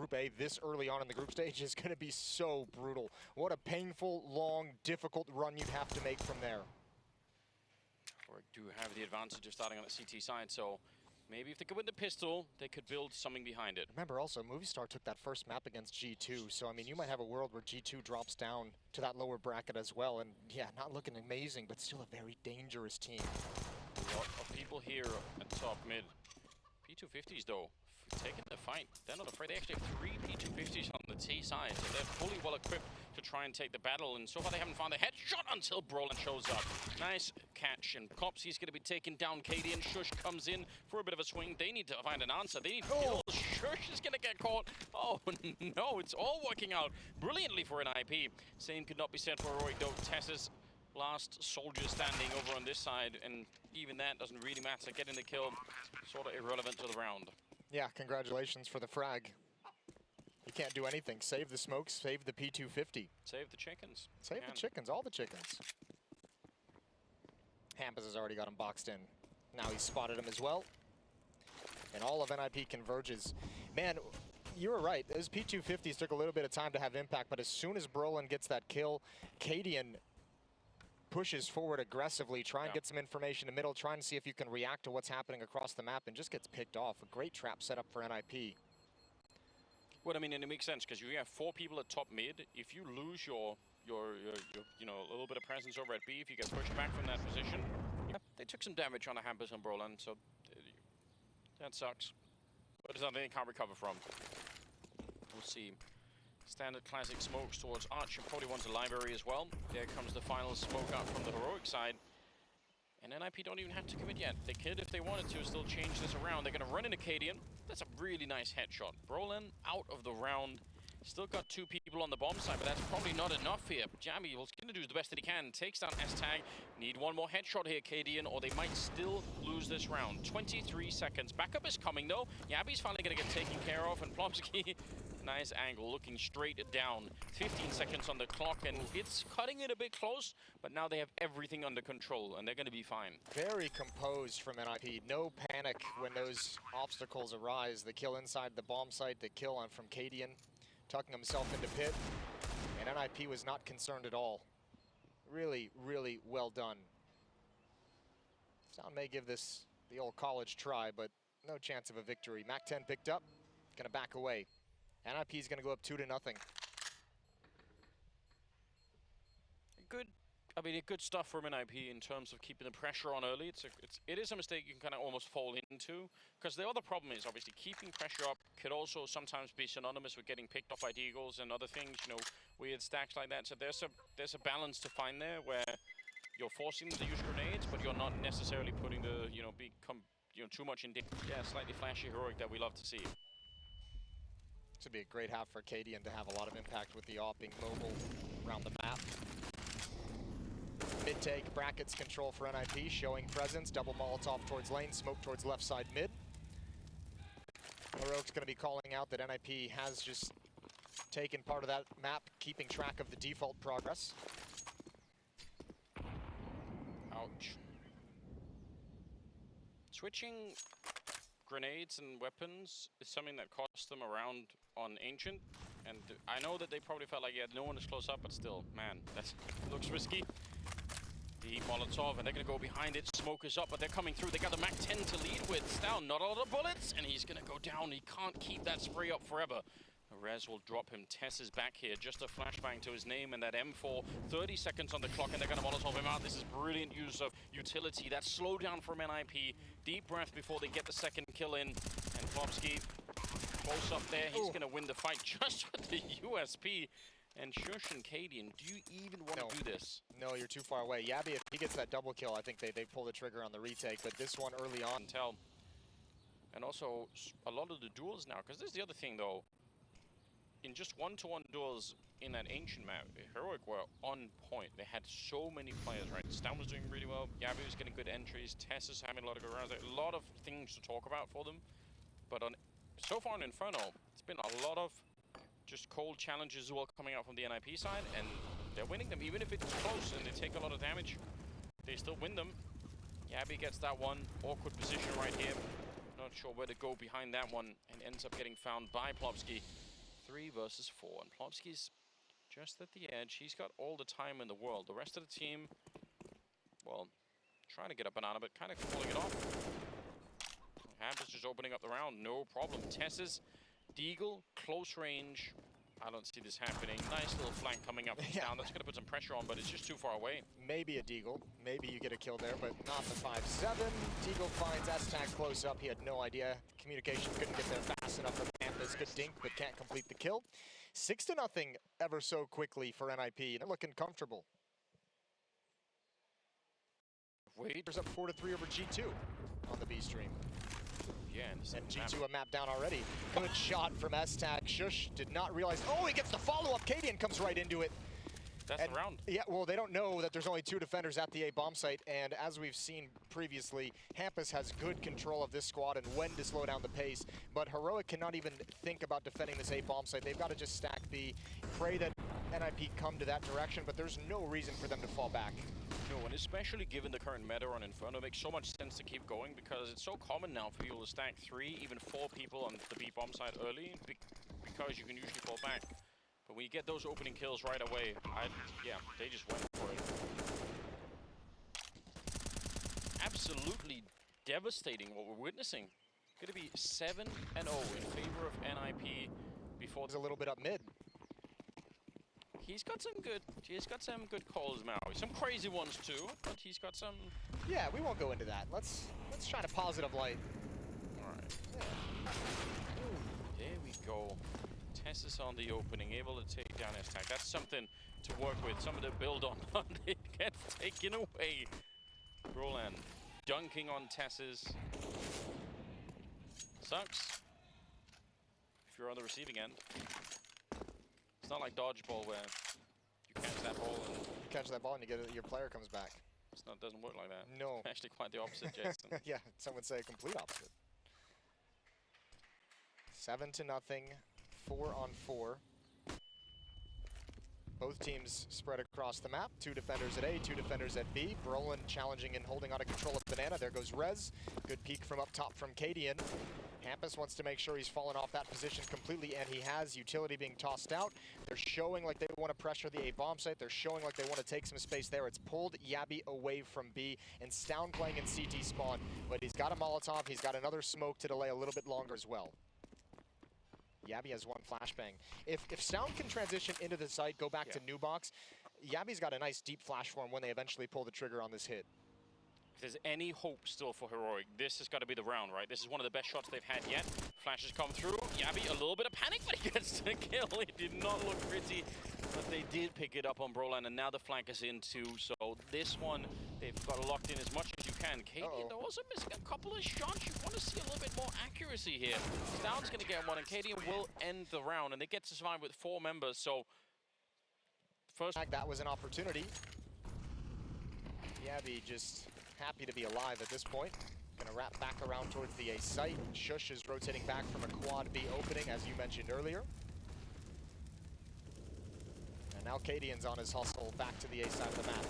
Group A this early on in the group stage is going to be so brutal. What a painful, long, difficult run you'd have to make from there. Or do have the advantage of starting on the CT side, so maybe if they could win the pistol, they could build something behind it. Remember also, Movistar took that first map against G2, so I mean, you might have a world where G2 drops down to that lower bracket as well, and yeah, not looking amazing, but still a very dangerous team. A lot of people here at top mid. P250s though, taking the fight. They're not afraid. They actually have 3 P250s on the T side, so they're fully well equipped to try and take the battle, and so far they haven't found a headshot until Brolin shows up. Nice catch, and Kopsy's going to be taking down Katie, and Shush comes in for a bit of a swing. They need to find an answer. They need kills. Shush is going to get caught. Oh no, it's all working out brilliantly for an IP. Same could not be said for Heroic though. Tess's last soldier standing over on this side, and even that doesn't really matter. Getting the kill, sort of irrelevant to the round. Yeah, congratulations for the frag. You can't do anything. Save the smokes, save the P250. Save the chickens. Save the chickens, all the chickens. Hampus has already got him boxed in. Now he's spotted him as well. And all of NIP converges. Man, you were right. Those P250s took a little bit of time to have impact, but as soon as Brolin gets that kill, Cadian pushes forward aggressively, try and get some information in the middle, trying to see if you can react to what's happening across the map, and just gets picked off. A great trap set up for NIP. Well, I mean, and it makes sense because you have 4 people at top mid. If you lose your you know, a little bit of presence over at B, if you get pushed back from that position, they took some damage on a Hampus and Brolin, so that sucks. But it's something they can't recover from. We'll see. Standard classic smokes towards Arch, and probably wants a library as well. There comes the final smoke out from the Heroic side. And NIP don't even have to commit yet. They could, if they wanted to, still change this around. They're going to run into Cadian. That's a really nice headshot. Brolin out of the round. Still got 2 people on the bomb side, but that's probably not enough here. Jammy was going to do the best that he can. Takes down S-Tag. Need one more headshot here, Cadian, or they might still lose this round. 23 seconds. Backup is coming, though. Yabby's finally going to get taken care of, and Plomsky, nice angle, looking straight down. 15 seconds on the clock, and it's cutting it a bit close, but now they have everything under control, and they're going to be fine. Very composed from NIP. No panic when those obstacles arise. The kill inside the bomb site, the kill on from Cadian, tucking himself into pit, and NIP was not concerned at all. Really, really well done. Sound may give this the old college try, but no chance of a victory. MAC-10 picked up, gonna back away. NIP is gonna go up 2-0. Good. I mean, good stuff from NIP in terms of keeping the pressure on early. It is a mistake you can kind of almost fall into, because the other problem is obviously keeping pressure up could also sometimes be synonymous with getting picked off by deagles and other things, you know, weird stacks like that. So there's a balance to find there where you're forcing them to use grenades, but you're not necessarily putting the, you know, too much in. Yeah, slightly flashy Heroic that we love to see. This would be a great half for Cadian to have a lot of impact with the AWP being mobile around the map. Mid-take, brackets control for NIP, showing presence. Double Molotov towards lane, smoke towards left side mid. Heroic's going to be calling out that NIP has just taken part of that map, keeping track of the default progress. Ouch. Switching grenades and weapons is something that cost them around on Ancient. And I know that they probably felt like, yeah, no one is close up, but still, man, that looks risky. The Molotov, and they're going to go behind it. Smoke is up, but they're coming through. They got the MAC-10 to lead with. Down, not a lot of bullets, and he's going to go down. He can't keep that spray up forever. Rez will drop him. Tess is back here. Just a flashbang to his name and that M4. 30 seconds on the clck, and they're going to Molotov him out. This is brilliant use of utility. That slowdown from NIP. Deep breath before they get the second kill in. And Plomsky close up there. He's going to win the fight just with the USP. And Shush and Cadian, do you even want to do this? No, you're too far away. Yabby, if he gets that double kill, I think they pull the trigger on the retake. But this one early on. And also, a lot of the duels now, because this is the other thing, though. In just one-to-one duels in that Ancient map, Heroic were on point. They had so many players, right? Stan was doing really well. Yabby was getting good entries. Tess is having a lot of good rounds. A lot of things to talk about for them. But so far in Inferno, it's been a lot of just cold challenges as well coming out from the NIP side, and they're winning them. Even if it's close and they take a lot of damage, they still win them. Yabby gets that one. Awkward position right here. Not sure where to go behind that one, and ends up getting found by Plopsky. 3 versus 4, and Plopsky's just at the edge. He's got all the time in the world. The rest of the team, well, trying to get a banana, but kind of pulling it off. Hampus just opening up the round, no problem. Tess's Deagle, close range. I don't see this happening. Nice little flank coming up down. That's going to put some pressure on, but it's just too far away. Maybe a Deagle. Maybe you get a kill there, but not the 5-7. Deagle finds S-Tag close up. He had no idea. Communication couldn't get there fast enough for Hampus. Good dink, but can't complete the kill. 6-0 ever so quickly for NIP. They're looking comfortable. Wait. There's up 4-3 over G2 on the B stream. Yeah, and G2 a map down already. Good shot from S-Tag. Shush did not realize. Oh, he gets the follow-up. Cadian comes right into it. That's the round. Yeah, well, they don't know that there's only 2 defenders at the A bomb site, and as we've seen previously, Hampus has good control of this squad and when to slow down the pace, but Heroic cannot even think about defending this A bomb site. They've got to just stack B, pray that NIP come to that direction, but there's no reason for them to fall back. No, and especially given the current meta on Inferno, it makes so much sense to keep going because it's so common now for people to stack 3, even 4 people on the B bomb side early because you can usually fall back. But when you get those opening kills right away, yeah, they just went for it. Absolutely devastating what we're witnessing. Going to be 7-0 in favor of NIP before. There's a little bit up mid. He's got some good calls, Maui. Some crazy ones too, but he's got some. Yeah, we won't go into that. Let's shine a positive light. All right. Yeah. There we go. Tess is on the opening, able to take down S-Tag. That's something to work with, something to build on. It gets taken away. Roland dunking on Tess's. Sucks if you're on the receiving end. It's not like dodgeball where you catch that ball and you get it, your player comes back. It doesn't work like that. No. Actually quite the opposite, Jason. Yeah, some would say a complete opposite. 7-0, 4-on-4. Both teams spread across the map. 2 defenders at A, 2 defenders at B. Brolin challenging and holding on to control of Banana. There goes Rez. Good peek from up top from Cadian. Hampus wants to make sure he's fallen off that position completely, and he has. Utility being tossed out. They're showing like they want to pressure the A bomb site. They're showing like they want to take some space there. It's pulled Yabby away from B, and Stown playing in CT spawn. But he's got a Molotov. He's got another smoke to delay a little bit longer as well. Yabby has 1 flashbang. If Stown can transition into the site, go back to new box, Yabby's got a nice deep flash for him when they eventually pull the trigger on this hit. If there's any hope still for Heroic, this has got to be the round, right? This is one of the best shots they've had yet. Flashes come through. Yabby, a little bit of panic, but he gets the kill. It did not look pretty, but they did pick it up on Brolan, and now the flank is in too. So this one, they've got to lock in as much as you can. Cadian, they're also missing a couple of shots. You want to see a little bit more accuracy here. Stown's going to get one, and Cadian will end the round, and they get to survive with 4 members. So first, that was an opportunity. Yabby just happy to be alive at this point. Gonna wrap back around towards the A site. Shush is rotating back from a quad B opening, as you mentioned earlier. And now Cadian's on his hustle back to the A side of the map.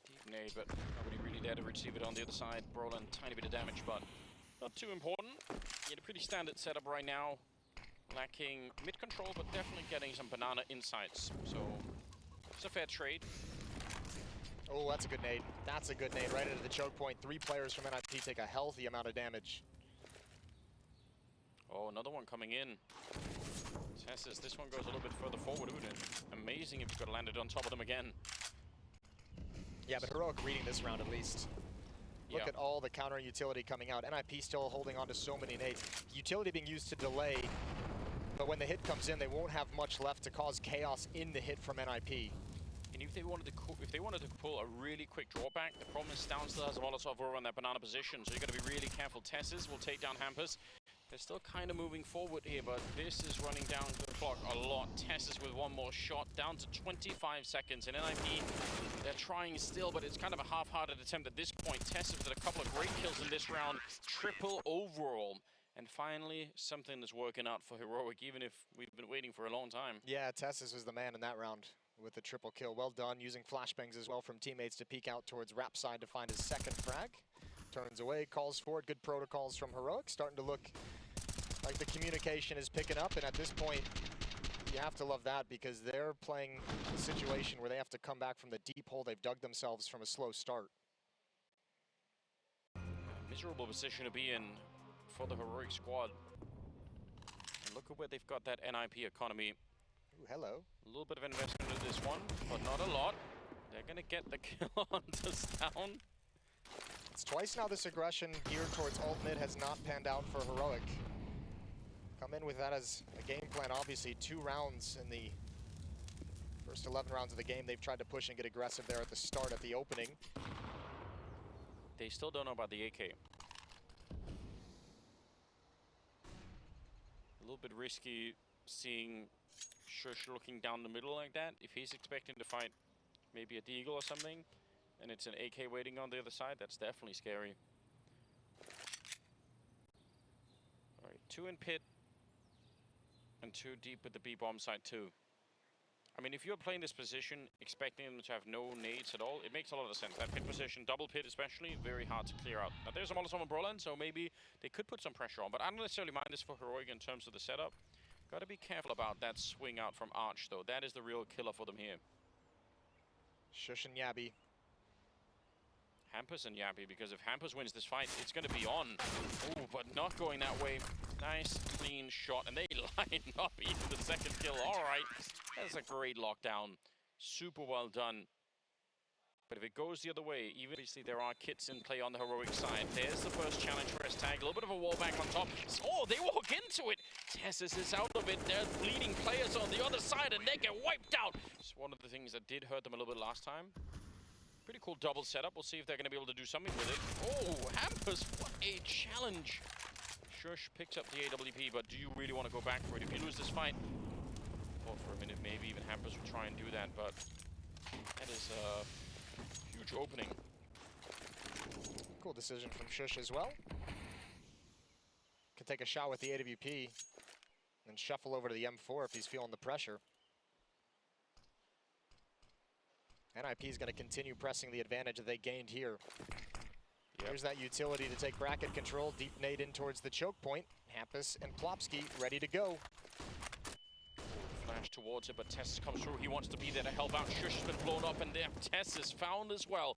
Deep nade, but nobody really there to receive it on the other side. Brolan, tiny bit of damage, but not too important. Yeah, a pretty standard setup right now. Lacking mid control, but definitely getting some banana insights. So it's a fair trade. Oh, that's a good nade. That's a good nade right into the choke point. 3 players from NIP take a healthy amount of damage. Oh, another one coming in. Tessus, this one goes a little bit further forward, wouldn't it? Amazing if you could have landed on top of them again. Yeah, but Heroic reading this round at least. Look at all the counter utility coming out. NIP still holding on to so many nades. Utility being used to delay, but when the hit comes in, they won't have much left to cause chaos in the hit from NIP. And if they wanted to pull a really quick drawback, the problem is Stown still has a Molotov over on that banana position, so you got to be really careful. Tessus will take down Hampus. They're still kind of moving forward here, but this is running down the clock a lot. Tessus with 1 more shot, down to 25 seconds. And NIP, they're trying still, but it's kind of a half-hearted attempt at this point. Tessus with a couple of great kills in this round, triple overall. And finally, something that's working out for Heroic, even if we've been waiting for a long time. Yeah, Tessus was the man in that round with the triple kill. Well done, using flashbangs as well from teammates to peek out towards Rap side to find his 2nd frag. Turns away, calls for it. Good protocols from Heroic. Starting to look like the communication is picking up, and at this point, you have to love that because they're playing a situation where they have to come back from the deep hole they've dug themselves from a slow start. Miserable position to be in for the Heroic squad. And look at where they've got that NIP economy. Ooh, hello. A little bit of investment in this one, but not a lot. They're gonna get the kill on this down. It's twice now this aggression geared towards alt mid has not panned out for Heroic. Come in with that as a game plan. Obviously, 2 rounds in the first 11 rounds of the game. They've tried to push and get aggressive there at the start, at the opening. They still don't know about the AK. A little bit risky seeing Shush looking down the middle like that. If he's expecting to fight maybe a Deagle or something, and it's an AK waiting on the other side, that's definitely scary. Alright, 2 in pit, and 2 deep with the B-bomb side too. I mean, if you're playing this position, expecting them to have no nades at all, it makes a lot of sense. That pit position, double pit especially, very hard to clear out. Now there's a Molotov on Brolan, so maybe they could put some pressure on, but I don't necessarily mind this for Heroic in terms of the setup. Gotta be careful about that swing out from Arch though. That is the real killer for them here. Shush and Yabby. Hampus and Yabby, because if Hampus wins this fight, it's going to be on. Oh, but not going that way. Nice, clean shot, and they line up even the second kill. All right, that's a great lockdown. Super well done. But if it goes the other way, even obviously there are kits in play on the Heroic side. There's the first challenge for S-Tag. A little bit of a wall bang on top. Oh, they walk into it. Tessus is out of it. There's bleeding players on the other side, and they get wiped out. It's one of the things that did hurt them a little bit last time. Pretty cool double setup. We'll see if they're going to be able to do something with it. Oh, Hampus, what a challenge. Shush picks up the AWP, but do you really want to go back for it? If you lose this fight, thought for a minute maybe even Hampus would try and do that, but that is a huge opening. Cool decision from Shush as well. Can take a shot with the AWP and shuffle over to the M4 if he's feeling the pressure. NIP is going to continue pressing the advantage that they gained here. Yep. There's that utility to take bracket control. Deep nade in towards the choke point. Hampus and Plopsky ready to go. Flash towards it, but Tessus comes through. He wants to be there to help out. Shush has been blown up, and there Tessus found as well.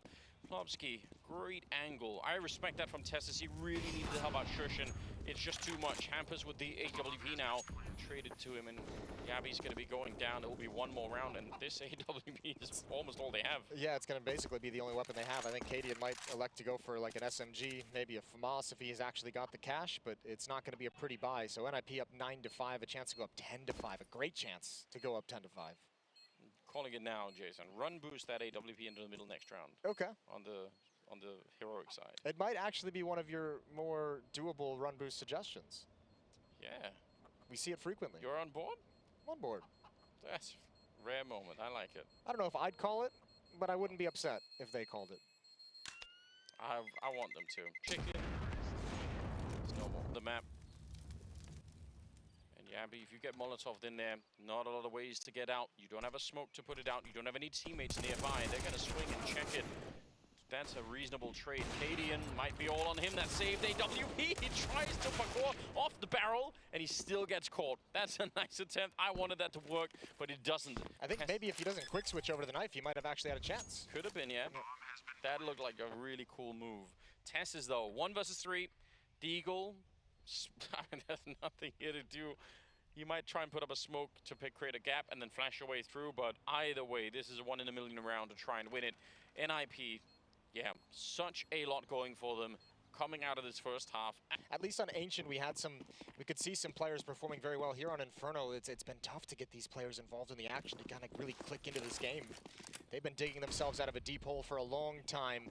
Plopsky, great angle. I respect that from Tessus. He really needed to help out Shush, and it's just too much. Hampus with the AWP now. Traded to him, and Yabby's going to be going down. It will be one more round, and this AWP is almost all they have. Yeah, it's going to basically be the only weapon they have. I think Cadian might elect to go for like an SMG, maybe a FAMAS if he's actually got the cash, but it's not going to be a pretty buy. So NIP up 9-5, a chance to go up 10-5, a great chance to go up 10-5. Calling it now, Jason. Run boost that AWP into the middle next round. Okay. On the Heroic side. It might actually be one of your more doable run boost suggestions. Yeah. We see it frequently. You're on board? I'm on board. That's a rare moment. I like it. I don't know if I'd call it, but I wouldn't be upset if they called it. I want them to. Chicken. Snowball. The map. And Yabby, if you get Molotov in there, not a lot of ways to get out. You don't have a smoke to put it out. You don't have any teammates nearby. They're going to swing and check it. That's a reasonable trade. Cadian might be all on him. That saved AWP. He tries to parkour off the barrel, and he still gets caught. That's a nice attempt. I wanted that to work, but it doesn't. I think maybe if he doesn't quick switch over to the knife, he might have actually had a chance. Could have been, yeah. That looked like a really cool move. Tessus, though, 1 versus 3. Deagle, there's nothing here to do. You might try and put up a smoke to create a gap and then flash your way through, but either way, this is a 1 in a million round to try and win it. NIP. Yeah, such a lot going for them coming out of this first half. At least on Ancient, we could see some players performing very well. Here on Inferno, it's been tough to get these players involved in the action to kind of really click into this game. They've been digging themselves out of a deep hole for a long time.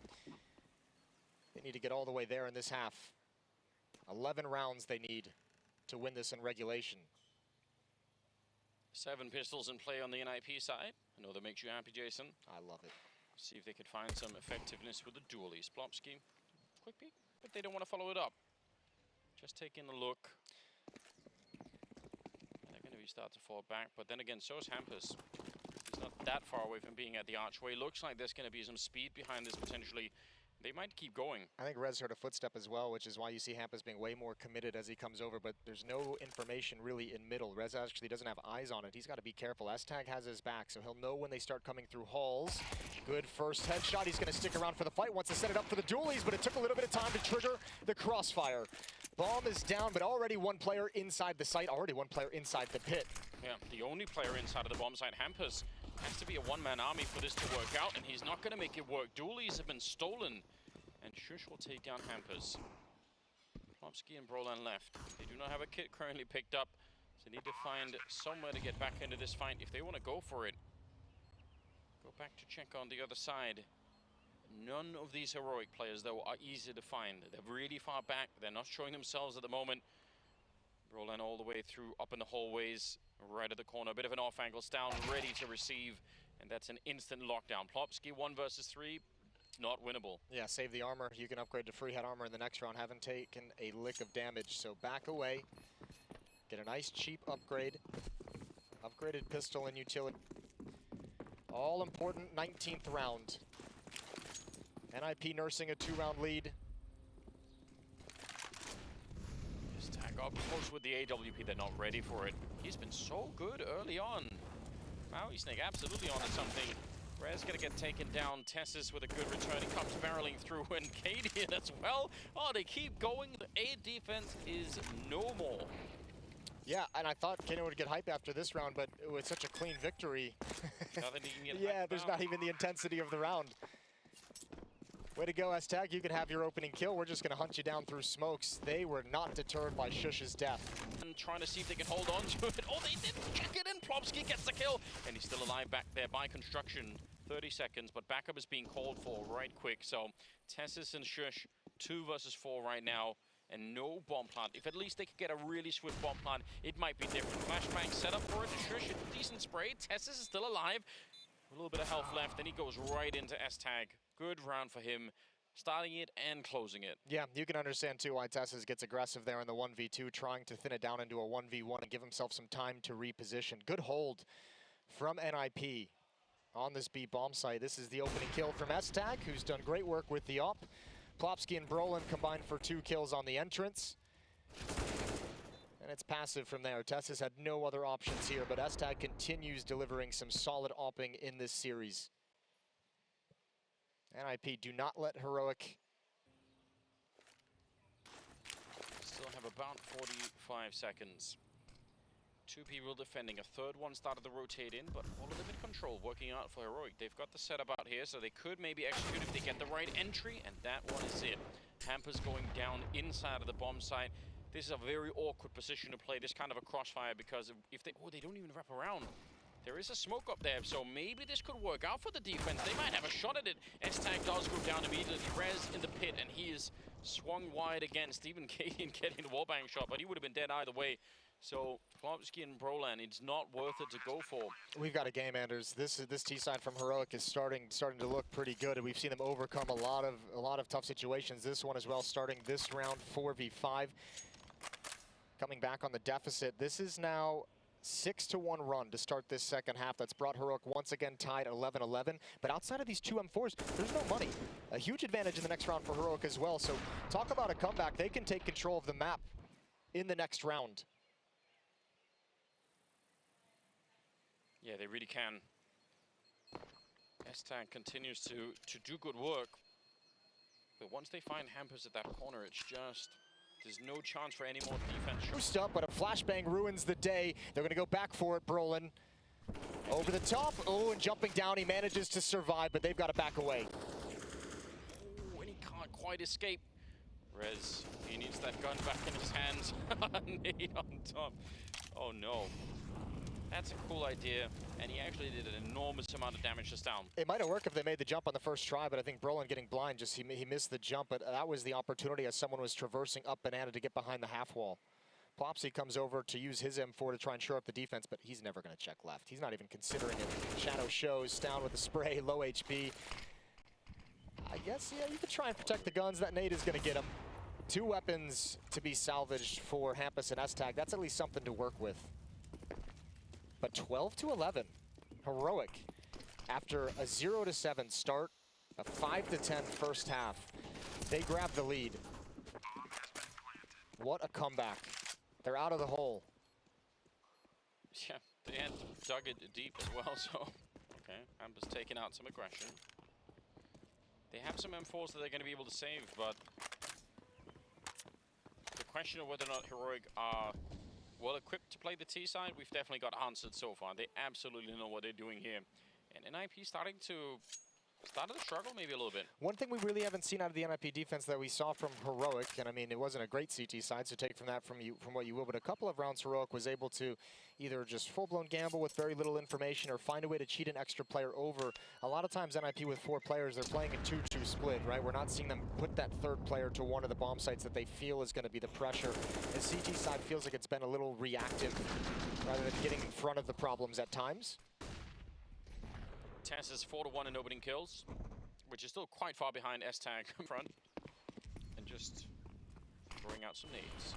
They need to get all the way there in this half. 11 rounds they need to win this in regulation. 7 pistols in play on the NIP side. I know that makes you happy, Jason. I love it. See if they could find some effectiveness with the dualies. Plopsky, quick peek, but they don't want to follow it up. Just taking a look. And they're going to start to fall back, but then again, so is Hampus. He's not that far away from being at the archway. Looks like there's going to be some speed behind this potentially. They might keep going. I think Rez heard a footstep as well, which is why you see Hampus being way more committed as he comes over, but there's no information really in middle. Rez actually doesn't have eyes on it. He's got to be careful. S-Tag has his back, so he'll know when they start coming through halls. Good first headshot. He's going to stick around for the fight, wants to set it up for the dualies, but it took a little bit of time to trigger the crossfire. Bomb is down, but already one player inside the site, already one player inside the pit. Yeah, the only player inside of the bomb site, Hampus, has to be a one-man army for this to work out, and he's not going to make it work. Dualies have been stolen, and Shush will take down Hampus. Plopsky and Brolan left. They do not have a kit currently picked up, so they need to find somewhere to get back into this fight if they want to go for it. Go back to check on the other side. None of these heroic players, though, are easy to find. They're really far back. They're not showing themselves at the moment. Brolan all the way through, up in the hallways, right at the corner. A bit of an off angle, down, ready to receive, and that's an instant lockdown. Plopsky 1 versus 3, not winnable. Yeah, save the armor. You can upgrade to free head armor in the next round. Haven't taken a lick of damage, so back away. Get a nice cheap upgrade. Upgraded pistol and utility. All important 19th round. NIP nursing a 2-round lead. Just tag up close with the AWP. They're not ready for it. He's been so good early on. Maui Snake absolutely onto something. Rez gonna get taken down. Tessis with a good return. He comes barreling through, and Cadian as well. Oh, they keep going. The A defense is no more. Yeah, and I thought Cadian would get hype after this round, but with such a clean victory. Nothing he can get yeah, hyped there's about. not even the intensity of the round. Way to go, S-Tag. You can have your opening kill. We're just going to hunt you down through smokes. They were not deterred by Shush's death. And trying to see if they can hold on to it. Oh, they did check it in. Plopsky gets the kill. And he's still alive back there by construction. 30 seconds, but backup is being called for right quick. So Tessis and Shush, 2 versus 4 right now. And no bomb plant. If at least they could get a really swift bomb plant, it might be different. Flashbang set up for it. Shush, a decent spray. Tessis is still alive. A little bit of health left, and he goes right into S-Tag. Good round for him, starting it and closing it. Yeah, you can understand too why Tessis gets aggressive there in the 1v2, trying to thin it down into a 1v1 and give himself some time to reposition. Good hold from NIP on this B bomb site. This is the opening kill from S-Tag, who's done great work with the op. Plopsky and Brolan combined for 2 kills on the entrance. And it's passive from there. Tessis had no other options here, but S-Tag continues delivering some solid opping in this series. NIP do not let heroic. Still have about 45 seconds. 2 people defending. A third one started to rotate in, but all of them in control, working out for heroic. They've got the setup out here, so they could maybe execute if they get the right entry, and that one is it. Hampus going down inside of the bomb site. This is a very awkward position to play this kind of a crossfire, because if they don't even wrap around. There is a smoke up there, so maybe this could work out for the defense. They might have a shot at it. S-Tag does go down immediately. Rez in the pit, and he is swung wide against even Cadian getting the wallbang shot, but he would have been dead either way. So Plopsky and Brolan, it's not worth it to go for. We've got a game, Anders. This T side from heroic is starting to look pretty good, and we've seen them overcome a lot of tough situations. This one as well, starting this round 4v5, coming back on the deficit. This is now 6-1 run to start this second half. That's brought heroic once again tied 11-11. But outside of these 2 M4s, there's no money. A huge advantage in the next round for heroic as well. So talk about a comeback. They can take control of the map in the next round. Yeah, they really can. S-Tag continues to do good work. But once they find Hampus at that corner, it's just... there's no chance for any more defense. Boost up, but a flashbang ruins the day. They're going to go back for it, Brolan. Over the top. Oh, and jumping down, he manages to survive, but they've got to back away. Oh, and he can't quite escape. Rez, he needs that gun back in his hands. Nade on top. Oh, no. That's a cool idea, and he actually did an enormous amount of damage just down. It might have worked if they made the jump on the first try, but I think Brolan getting blind, just he missed the jump, but that was the opportunity as someone was traversing up Banana to get behind the half wall. Plopsy comes over to use his M4 to try and shore up the defense, but he's never going to check left. He's not even considering it. Shadow shows, down with the spray, low HP. I guess, yeah, you could try and protect the guns. That nade is going to get him. 2 weapons to be salvaged for Hampus and S-Tag. That's at least something to work with. But 12-11, heroic. After a 0-7 start, A 5-10 first half. They grab the lead. What a comeback. They're out of the hole. Yeah, they had dug it deep as well, so... Okay, Amber's taking out some aggression. They have some M4s that they're going to be able to save, but... The question of whether or not Heroic are well equipped to play the T side, we've definitely got answered so far. They absolutely know what they're doing here. And NIP started to struggle maybe a little bit. One thing we really haven't seen out of the NIP defense that we saw from Heroic, and I mean, it wasn't a great CT side, so take from that from what you will, but a couple of rounds Heroic was able to either just full-blown gamble with very little information or find a way to cheat an extra player over. A lot of times NIP with 4 players, they're playing a 2-2 split, right? We're not seeing them put that third player to one of the bomb sites that they feel is going to be the pressure. The CT side feels like it's been a little reactive rather than getting in front of the problems at times. Tess is 4-1 in opening kills, which is still quite far behind S-Tag in front. And just throwing out some nades.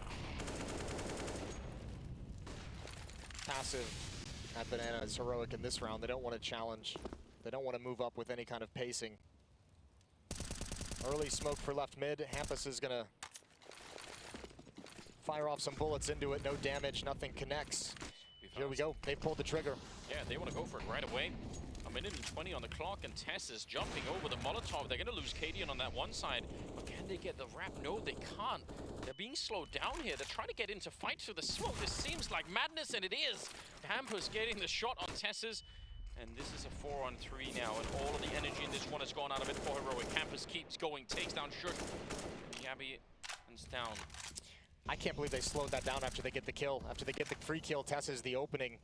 Passive at Banana is Heroic in this round. They don't want to challenge. They don't want to move up with any kind of pacing. Early smoke for left mid. Hampus is going to fire off some bullets into it. No damage, nothing connects. Here we go. They pulled the trigger. Yeah, they want to go for it right away. A minute and 20 on the clock, and Tess is jumping over the Molotov. They're going to lose KD on that one side. But can they get the wrap? No, they can't. They're being slowed down here. They're trying to get into fight through the smoke. This seems like madness, and it is. Hampus getting the shot on Tess's. And this is a 4-on-3 now, and all of the energy in this one has gone out of it for Heroic. Hampus keeps going, takes down Shush. Yabby is down. I can't believe they slowed that down after they get the kill. After they get the free kill, Tess is the opening.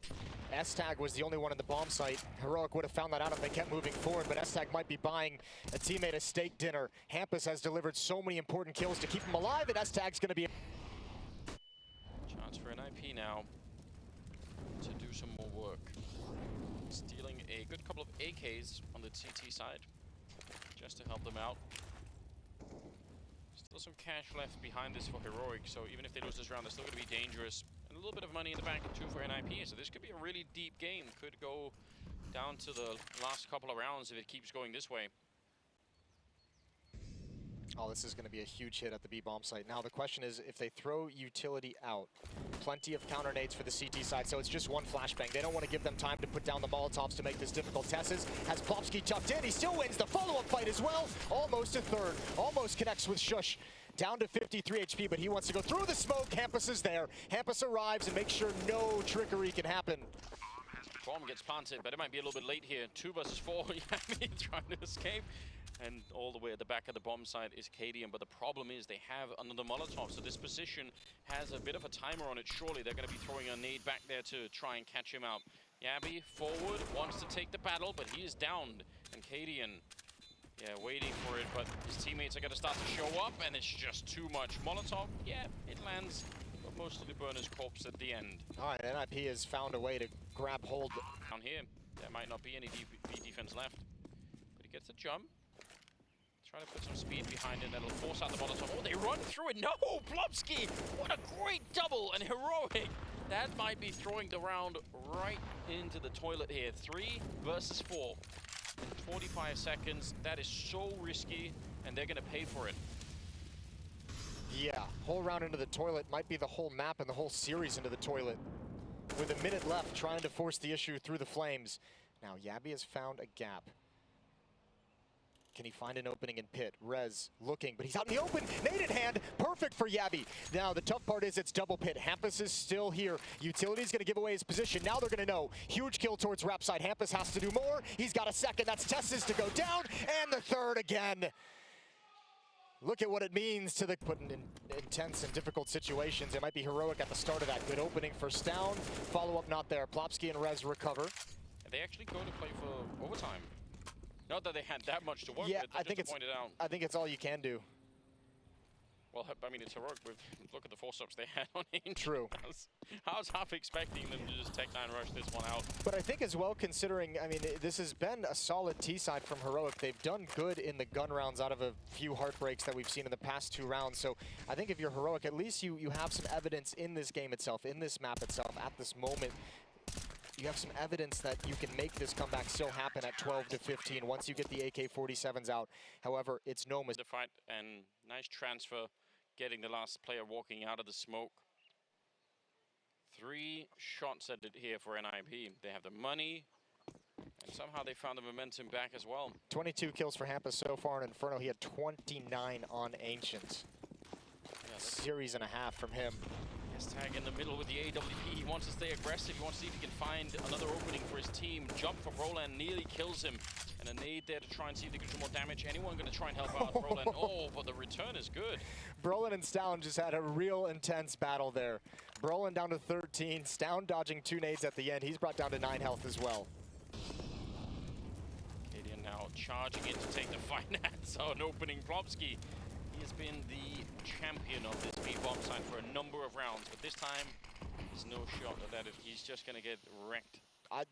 S-Tag was the only one in the bomb site. Heroic would have found that out if they kept moving forward, but S-Tag might be buying a teammate a steak dinner. Hampus has delivered so many important kills to keep him alive, and S-Tag's going to be... Chance for NIP now to do some more work. Stealing a good couple of AKs on the TT side, just to help them out. Still some cash left behind this for Heroic, so even if they lose this round, they're still going to be dangerous. And a little bit of money in the bank too for NIP, so this could be a really deep game. Could go down to the last couple of rounds if it keeps going this way. Oh, this is going to be a huge hit at the B bomb site. Now the question is, if they throw utility out, plenty of counter nades for the CT side, so it's just one flashbang. They don't want to give them time to put down the Molotovs to make this difficult. Tesses has Plopsky tucked in. He still wins the follow-up fight as well. Almost a third. Almost connects with Shush. Down to 53 HP, but he wants to go through the smoke. Hampus is there. Hampus arrives and makes sure no trickery can happen. Bomb gets planted, but it might be a little bit late here. 2 versus 4. Yami trying to escape. And all the way at the back of the bomb site is Cadian, but the problem is they have another Molotov, so this position has a bit of a timer on it. Surely they're going to be throwing a nade back there to try and catch him out. Yabby forward, wants to take the battle, but he is downed. And Cadian, yeah, waiting for it, but his teammates are going to start to show up, and it's just too much. Molotov, yeah, it lands, but mostly burner's corpse at the end. All right, NIP has found a way to grab hold. Down here, there might not be any B defense left, but he gets a jump. Trying to put some speed behind it, that'll force out the Molotov. Oh, they run through it. No, Plopsky! What a great double and Heroic. That might be throwing the round right into the toilet here. 3 versus 4 in 45 seconds. That is so risky, and they're going to pay for it. Yeah, whole round into the toilet might be the whole map and the whole series into the toilet. With a minute left, trying to force the issue through the flames. Now, Yabby has found a gap. Can he find an opening in pit? Rez looking, but he's out in the open. Nade in hand, perfect for Yabby. Now the tough part is it's double pit. Hampus is still here. Utility's gonna give away his position. Now they're gonna know. Huge kill towards rap side. Hampus has to do more. He's got a second. That's Tess's to go down, and the third again. Look at what it means to the putting in intense and difficult situations. It might be Heroic at the start of that. Good opening for Stown. Follow-up not there. Plopsky and Rez recover. They actually go to play for overtime. Not that they had that much to work with, I think it's all you can do. Well, I mean, it's Heroic with, look at the force-ups they had on Angel. True. I was half expecting them to just Tech 9 rush this one out. But I think as well, considering, I mean, this has been a solid T-side from Heroic. They've done good in the gun rounds out of a few heartbreaks that we've seen in the past 2 rounds. So I think if you're Heroic, at least you have some evidence in this game itself, in this map itself, at this moment. You have some evidence that you can make this comeback still happen at 12 to 15 once you get the AK-47s out. However, it's no mistake. The fight and nice transfer, getting the last player walking out of the smoke. 3 shots at it here for NIP. They have the money, and somehow they found the momentum back as well. 22 kills for Hampus so far in Inferno. He had 29 on Ancient. Yeah, Series and a half from him. Tag in the middle with the AWP. He wants to stay aggressive. He wants to see if he can find another opening for his team. Jump from Roland nearly kills him. And a nade there to try and see if they can do more damage. Anyone going to try and help out Roland? Oh, but the return is good. Brolin and Stown just had a real intense battle there. Brolin down to 13. Stown dodging 2 nades at the end. He's brought down to 9 health as well. Cadian now charging in to take the finance on opening Plopsky. He has been the champion of this B-bomb side for a number of rounds, but this time there's no shot at it. He's just going to get wrecked.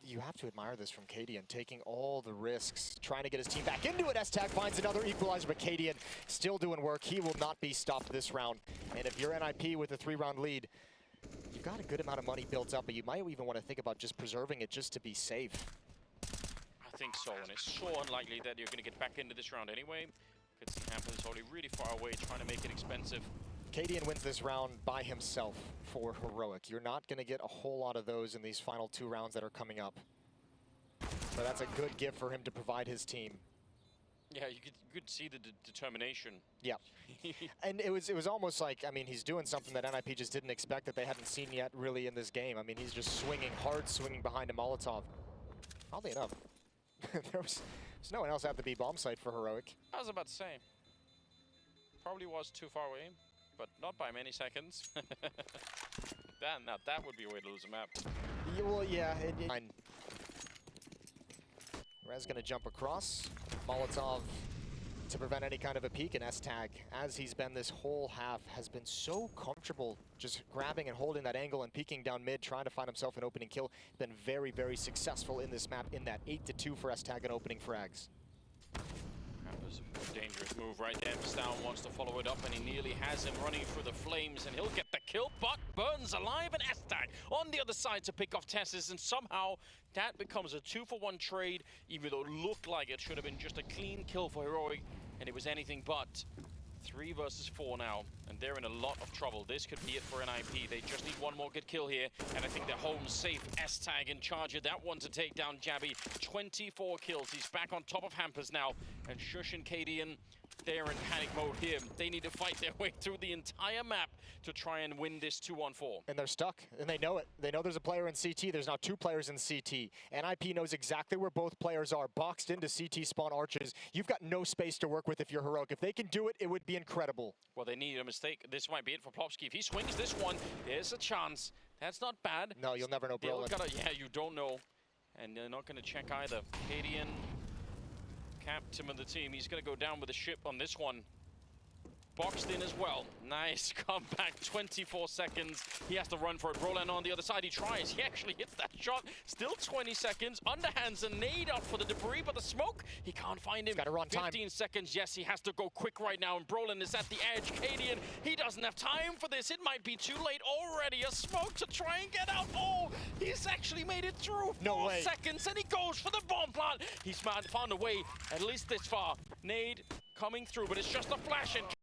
You have to admire this from Cadian, taking all the risks, trying to get his team back into it. S-Tag finds another equalizer, but Cadian still doing work. He will not be stopped this round. And if you're NIP with a 3-round lead, you've got a good amount of money built up, but you might even want to think about just preserving it just to be safe. I think so, and it's so unlikely that you're going to get back into this round anyway. Could see Hampus already really far away, trying to make it expensive. Cadian wins this round by himself for Heroic. You're not going to get a whole lot of those in these final 2 rounds that are coming up. So that's a good gift for him to provide his team. Yeah, you could see the determination. Yeah. And it was almost like, I mean, he's doing something that NIP just didn't expect, that they hadn't seen yet really in this game. I mean, he's just swinging, hard swinging behind a Molotov. Oddly enough, there's no one else at the B-bomb site for Heroic. I was about to say. Probably was too far away, but not by many seconds. Now that would be a way to lose a map. Yeah, well, yeah. Rez gonna jump across. Molotov to prevent any kind of a peek, and S-Tag, as he's been this whole half, has been so comfortable just grabbing and holding that angle and peeking down mid, trying to find himself an opening kill. Been very, very successful in this map in that 8-2 for S-Tag and opening frags. That was a dangerous move right there. Stown wants to follow it up, and he nearly has him running through the flames, and he'll get the kill, but burns alive, and S-Tag on the other side to pick off Tessis, and somehow that becomes a 2-for-1 trade, even though it looked like it should have been just a clean kill for Heroic, and it was anything but. 3 versus 4 now, and they're in a lot of trouble. This could be it for NIP. They just need one more good kill here, and I think they're home safe. S-Tag in charge of that one to take down Jabby. 24 kills. He's back on top of Hampus now, and Shush and Cadian, they're in panic mode here. They need to fight their way through the entire map to try and win this 2-on-4. And they're stuck, and they know it. They know there's a player in CT. There's now 2 players in CT. NIP knows exactly where both players are, boxed into CT spawn arches. You've got no space to work with if you're Heroic. If they can do it, it would be incredible. Well, they need a mistake. This might be it for Plopsky. If he swings this one, there's a chance. That's not bad. No, you'll never know, Brolin. Yeah, you don't know. And they're not going to check either. Cadian, captain of the team, he's going to go down with the ship on this one. Boxed in as well. Nice comeback, 24 seconds. He has to run for it. Roland on the other side, he tries. He actually hits that shot. Still 20 seconds. Underhands a nade up for the debris, but the smoke, he can't find him. He's got to run 15 seconds. Yes, he has to go quick right now, and Brolin is at the edge. Cadian, he doesn't have time for this. It might be too late already. A smoke to try and get out. Oh, he's actually made it through. No 4 way. seconds, and he goes for the bomb plant. He's found a way, at least this far. Nade coming through, but it's just a flash, and